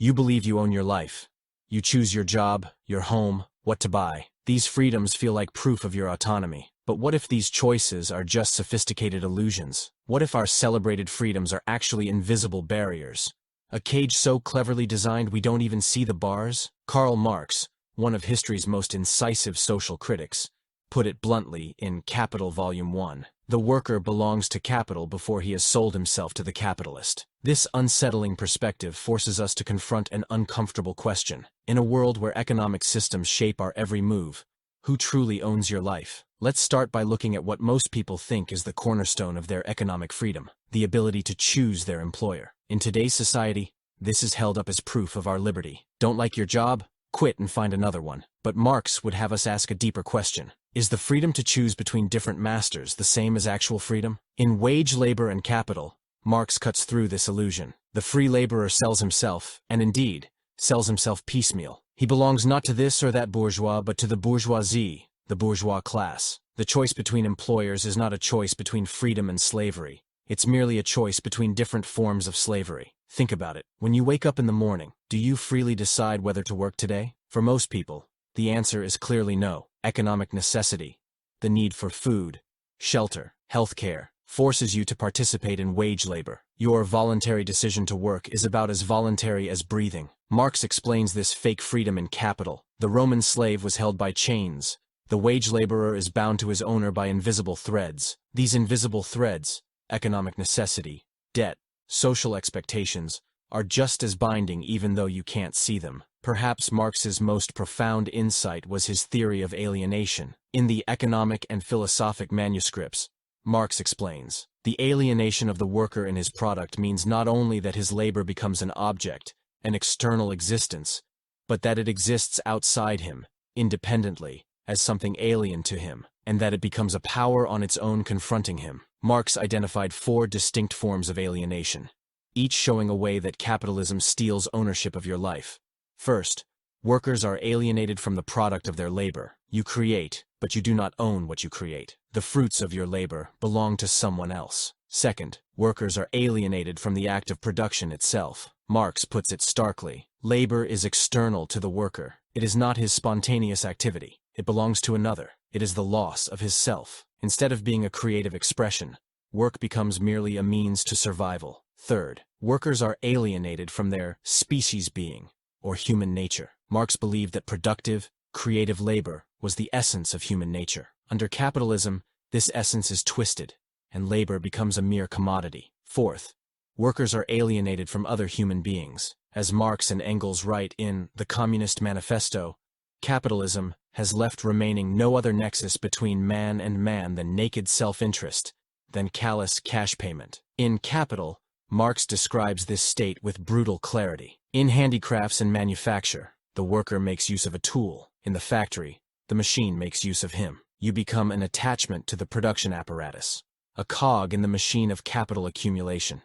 You believe you own your life. You choose your job, your home, what to buy. These freedoms feel like proof of your autonomy. But what if these choices are just sophisticated illusions? What if our celebrated freedoms are actually invisible barriers? A cage so cleverly designed we don't even see the bars? Karl Marx, one of history's most incisive social critics, put it bluntly in Capital Volume 1. The worker belongs to capital before he has sold himself to the capitalist. This unsettling perspective forces us to confront an uncomfortable question. In a world where economic systems shape our every move, who truly owns your life? Let's start by looking at what most people think is the cornerstone of their economic freedom: the ability to choose their employer. In today's society, this is held up as proof of our liberty. Don't like your job? Quit and find another one. But Marx would have us ask a deeper question. Is the freedom to choose between different masters the same as actual freedom? In Wage, Labor, and Capital, Marx cuts through this illusion. The free laborer sells himself, and indeed, sells himself piecemeal. He belongs not to this or that bourgeois, but to the bourgeoisie, the bourgeois class. The choice between employers is not a choice between freedom and slavery. It's merely a choice between different forms of slavery. Think about it. When you wake up in the morning, do you freely decide whether to work today? For most people, the answer is clearly no. Economic necessity, the need for food, shelter, healthcare, forces you to participate in wage labor. Your voluntary decision to work is about as voluntary as breathing. Marx explains this fake freedom in Capital. The Roman slave was held by chains. The wage laborer is bound to his owner by invisible threads. These invisible threads, economic necessity, debt, social expectations, are just as binding even though you can't see them. Perhaps Marx's most profound insight was his theory of alienation. In the Economic and Philosophic manuscripts, Marx explains, the alienation of the worker in his product means not only that his labor becomes an object, an external existence, but that it exists outside him, independently, as something alien to him, and that it becomes a power on its own confronting him. Marx identified 4 distinct forms of alienation, each showing a way that capitalism steals ownership of your life. First, workers are alienated from the product of their labor. You create, but you do not own what you create. The fruits of your labor belong to someone else. Second, workers are alienated from the act of production itself. Marx puts it starkly. Labor is external to the worker. It is not his spontaneous activity. It belongs to another. It is the loss of his self. Instead of being a creative expression, work becomes merely a means to survival. Third, workers are alienated from their species being, or human nature. Marx believed that productive, creative labor was the essence of human nature. Under capitalism, this essence is twisted, and labor becomes a mere commodity. Fourth, workers are alienated from other human beings. As Marx and Engels write in The Communist Manifesto, capitalism has left remaining no other nexus between man and man than naked self-interest, than callous cash payment. In Capital, Marx describes this state with brutal clarity. In handicrafts and manufacture, the worker makes use of a tool. In the factory, the machine makes use of him. You become an attachment to the production apparatus, a cog in the machine of capital accumulation.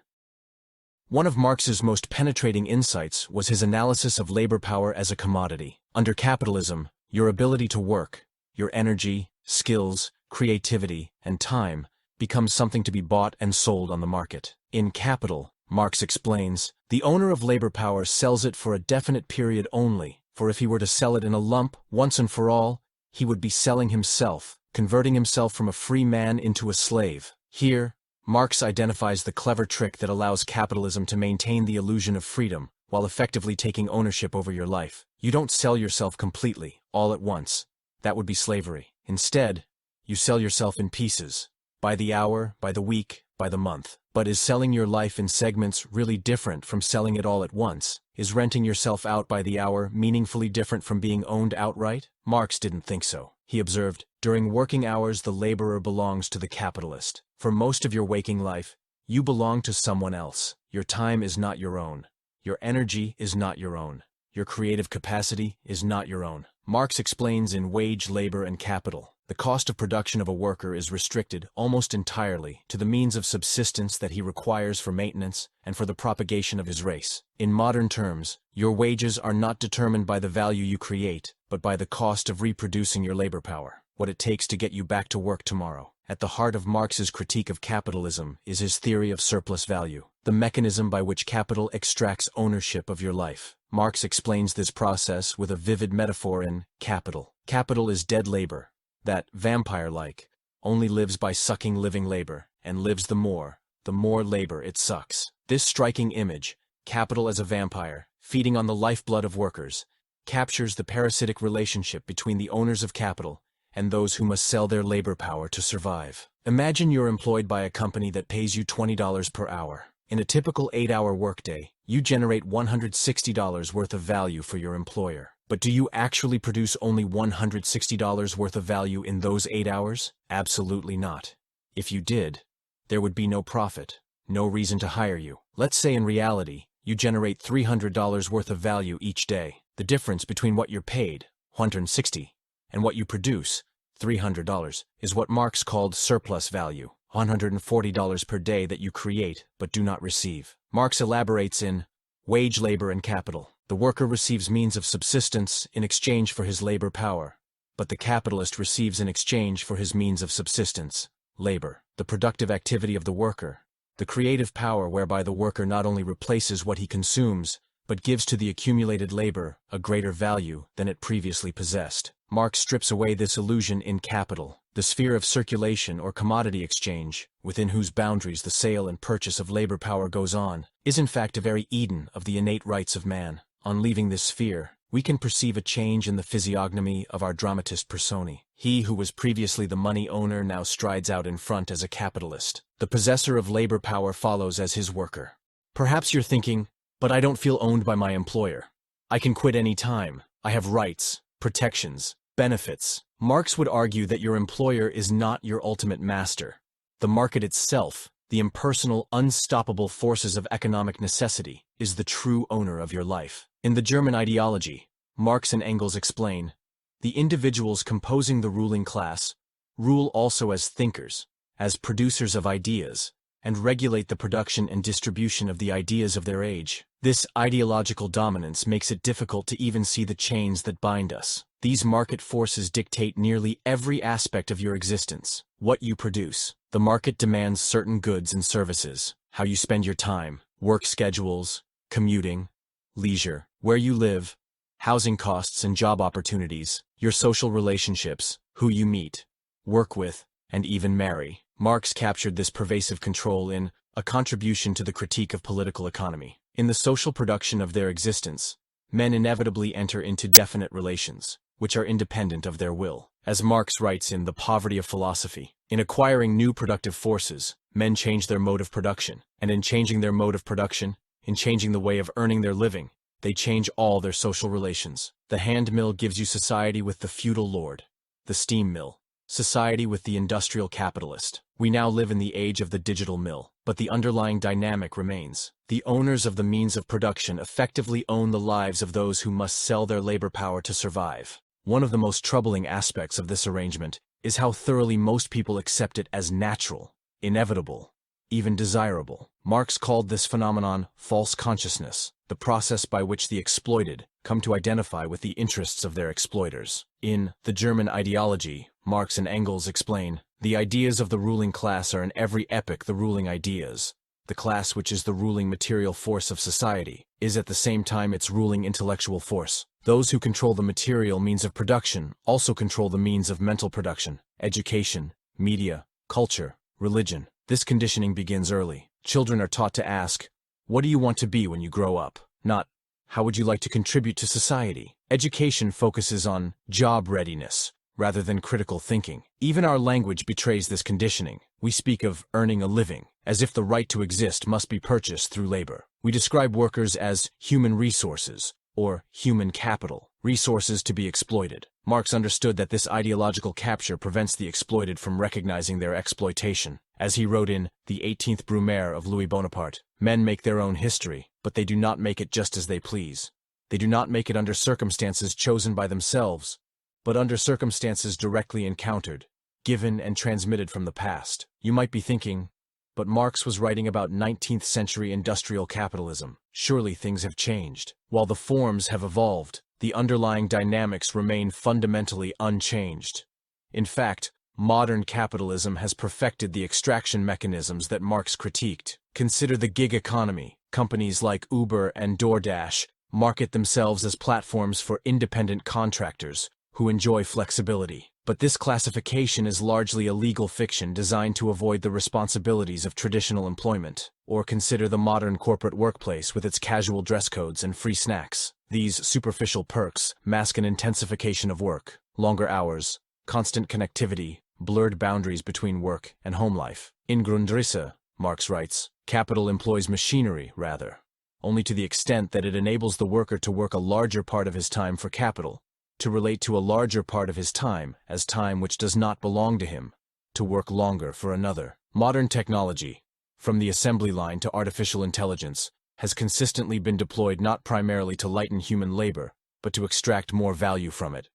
One of Marx's most penetrating insights was his analysis of labor power as a commodity. Under capitalism, your ability to work, your energy, skills, creativity, and time becomes something to be bought and sold on the market. In Capital, Marx explains, the owner of labor power sells it for a definite period only, for if he were to sell it in a lump, once and for all, he would be selling himself, converting himself from a free man into a slave. Here, Marx identifies the clever trick that allows capitalism to maintain the illusion of freedom while effectively taking ownership over your life. You don't sell yourself completely, all at once. That would be slavery. Instead, you sell yourself in pieces, by the hour, by the week, by the month. But is selling your life in segments really different from selling it all at once? Is renting yourself out by the hour meaningfully different from being owned outright? Marx didn't think so. He observed, during working hours the laborer belongs to the capitalist. For most of your waking life, you belong to someone else. Your time is not your own. Your energy is not your own. Your creative capacity is not your own. Marx explains in Wage, Labor, and Capital, the cost of production of a worker is restricted almost entirely to the means of subsistence that he requires for maintenance and for the propagation of his race. In modern terms, your wages are not determined by the value you create, but by the cost of reproducing your labor power, what it takes to get you back to work tomorrow. At the heart of Marx's critique of capitalism is his theory of surplus value, the mechanism by which capital extracts ownership of your life. Marx explains this process with a vivid metaphor in Capital. Capital is dead labor, that, vampire-like, only lives by sucking living labor, and lives the more labor it sucks. This striking image, capital as a vampire, feeding on the lifeblood of workers, captures the parasitic relationship between the owners of capital and those who must sell their labor power to survive. Imagine you're employed by a company that pays you $20 per hour. In a typical 8-hour workday, you generate $160 worth of value for your employer. But do you actually produce only $160 worth of value in those 8 hours? Absolutely not. If you did, there would be no profit, no reason to hire you. Let's say in reality, you generate $300 worth of value each day. The difference between what you're paid, $160, and what you produce, $300, is what Marx called surplus value, $140 per day that you create but do not receive. Marx elaborates in Wage, Labor, and Capital. The worker receives means of subsistence in exchange for his labor power, but the capitalist receives in exchange for his means of subsistence, labor, the productive activity of the worker, the creative power whereby the worker not only replaces what he consumes, but gives to the accumulated labor a greater value than it previously possessed. Marx strips away this illusion in Capital, the sphere of circulation or commodity exchange, within whose boundaries the sale and purchase of labor power goes on, is in fact a very Eden of the innate rights of man. On leaving this sphere, we can perceive a change in the physiognomy of our dramatist personae. He who was previously the money owner now strides out in front as a capitalist. The possessor of labor power follows as his worker. Perhaps you're thinking, but I don't feel owned by my employer. I can quit any time. I have rights, protections, benefits. Marx would argue that your employer is not your ultimate master. The market itself, the impersonal, unstoppable forces of economic necessity, is the true owner of your life. In the German ideology, Marx and Engels explain, the individuals composing the ruling class rule also as thinkers, as producers of ideas, and regulate the production and distribution of the ideas of their age. This ideological dominance makes it difficult to even see the chains that bind us. These market forces dictate nearly every aspect of your existence. What you produce. The market demands certain goods and services, how you spend your time, work schedules, commuting, leisure, where you live, housing costs and job opportunities, your social relationships, who you meet, work with, and even marry. Marx captured this pervasive control in A Contribution to the Critique of Political Economy. In the social production of their existence, men inevitably enter into definite relations, which are independent of their will. As Marx writes in The Poverty of Philosophy, in acquiring new productive forces, men change their mode of production, and in changing their mode of production, in changing the way of earning their living, they change all their social relations. The hand mill gives you society with the feudal lord, the steam mill, society with the industrial capitalist. We now live in the age of the digital mill, but the underlying dynamic remains. The owners of the means of production effectively own the lives of those who must sell their labor power to survive. One of the most troubling aspects of this arrangement is how thoroughly most people accept it as natural, inevitable, even desirable. Marx called this phenomenon false consciousness, the process by which the exploited come to identify with the interests of their exploiters. In The German Ideology, Marx and Engels explain, the ideas of the ruling class are in every epoch the ruling ideas. The class, which is the ruling material force of society, is at the same time its ruling intellectual force. Those who control the material means of production also control the means of mental production, education, media, culture, religion. This conditioning begins early. Children are taught to ask, what do you want to be when you grow up? Not, how would you like to contribute to society? Education focuses on job readiness, rather than critical thinking. Even our language betrays this conditioning. We speak of earning a living, as if the right to exist must be purchased through labor. We describe workers as human resources, or human capital, resources to be exploited. Marx understood that this ideological capture prevents the exploited from recognizing their exploitation. As he wrote in The 18th Brumaire of Louis Bonaparte, men make their own history, but they do not make it just as they please. They do not make it under circumstances chosen by themselves, but under circumstances directly encountered, given and transmitted from the past. You might be thinking, but Marx was writing about 19th century industrial capitalism. Surely things have changed. While the forms have evolved, the underlying dynamics remain fundamentally unchanged. In fact, modern capitalism has perfected the extraction mechanisms that Marx critiqued. Consider the gig economy. Companies like Uber and DoorDash market themselves as platforms for independent contractors who enjoy flexibility. But this classification is largely a legal fiction designed to avoid the responsibilities of traditional employment. Or consider the modern corporate workplace with its casual dress codes and free snacks. These superficial perks mask an intensification of work, longer hours, constant connectivity, blurred boundaries between work and home life. In Grundrisse, Marx writes, capital employs machinery, rather, only to the extent that it enables the worker to work a larger part of his time for capital, to relate to a larger part of his time as time which does not belong to him, to work longer for another. Modern technology, from the assembly line to artificial intelligence, has consistently been deployed not primarily to lighten human labor, but to extract more value from it.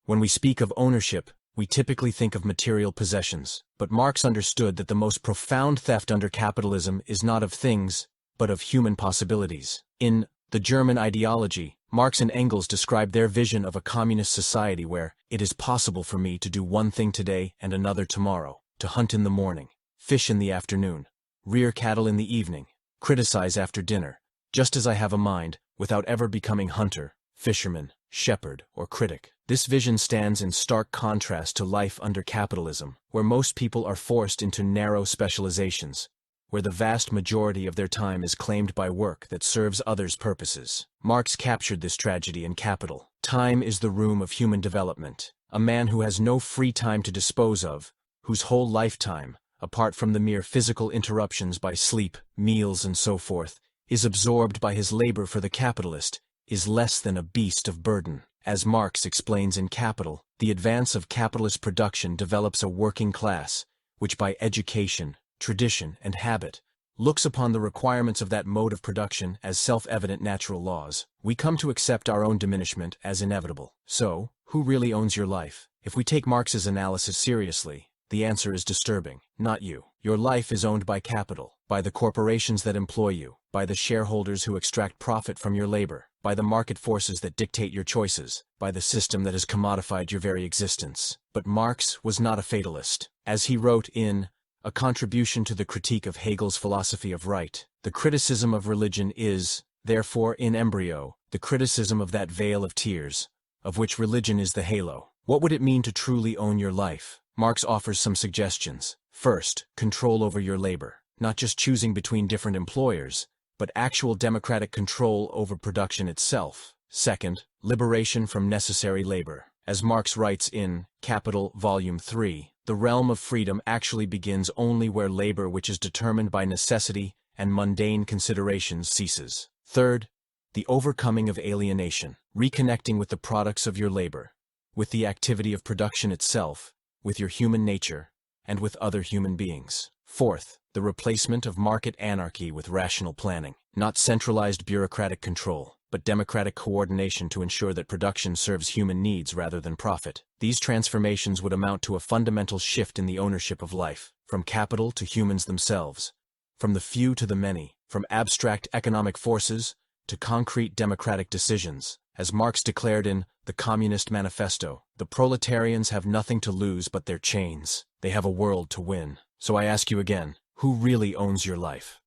When we speak of ownership, we typically think of material possessions, but Marx understood that the most profound theft under capitalism is not of things, but of human possibilities. In The German Ideology, Marx and Engels describe their vision of a communist society where it is possible for me to do one thing today and another tomorrow, to hunt in the morning, fish in the afternoon, rear cattle in the evening, criticize after dinner, just as I have a mind, without ever becoming hunter, fisherman, shepherd, or critic. This vision stands in stark contrast to life under capitalism, where most people are forced into narrow specializations, where the vast majority of their time is claimed by work that serves others' purposes. Marx captured this tragedy in Capital. Time is the room of human development. A man who has no free time to dispose of, whose whole lifetime, apart from the mere physical interruptions by sleep, meals, and so forth, is absorbed by his labor for the capitalist, is less than a beast of burden. As Marx explains in Capital, the advance of capitalist production develops a working class, which by education, tradition, and habit, looks upon the requirements of that mode of production as self-evident natural laws. We come to accept our own diminishment as inevitable. So, who really owns your life? If we take Marx's analysis seriously, the answer is disturbing. Not you. Your life is owned by capital, by the corporations that employ you, by the shareholders who extract profit from your labor, by the market forces that dictate your choices, by the system that has commodified your very existence. But Marx was not a fatalist. As he wrote in A Contribution to the Critique of Hegel's Philosophy of Right, the criticism of religion is, therefore, in embryo, the criticism of that veil of tears, of which religion is the halo. What would it mean to truly own your life? Marx offers some suggestions. First, control over your labor, not just choosing between different employers, but actual democratic control over production itself. Second, liberation from necessary labor. As Marx writes in Capital, Volume 3, the realm of freedom actually begins only where labor which is determined by necessity and mundane considerations ceases. Third, the overcoming of alienation, reconnecting with the products of your labor, with the activity of production itself, with your human nature, and with other human beings. Fourth, the replacement of market anarchy with rational planning, not centralized bureaucratic control, but democratic coordination to ensure that production serves human needs rather than profit. These transformations would amount to a fundamental shift in the ownership of life, from capital to humans themselves, from the few to the many, from abstract economic forces to concrete democratic decisions. As Marx declared in The Communist Manifesto, the proletarians have nothing to lose but their chains. They have a world to win. So I ask you again, who really owns your life?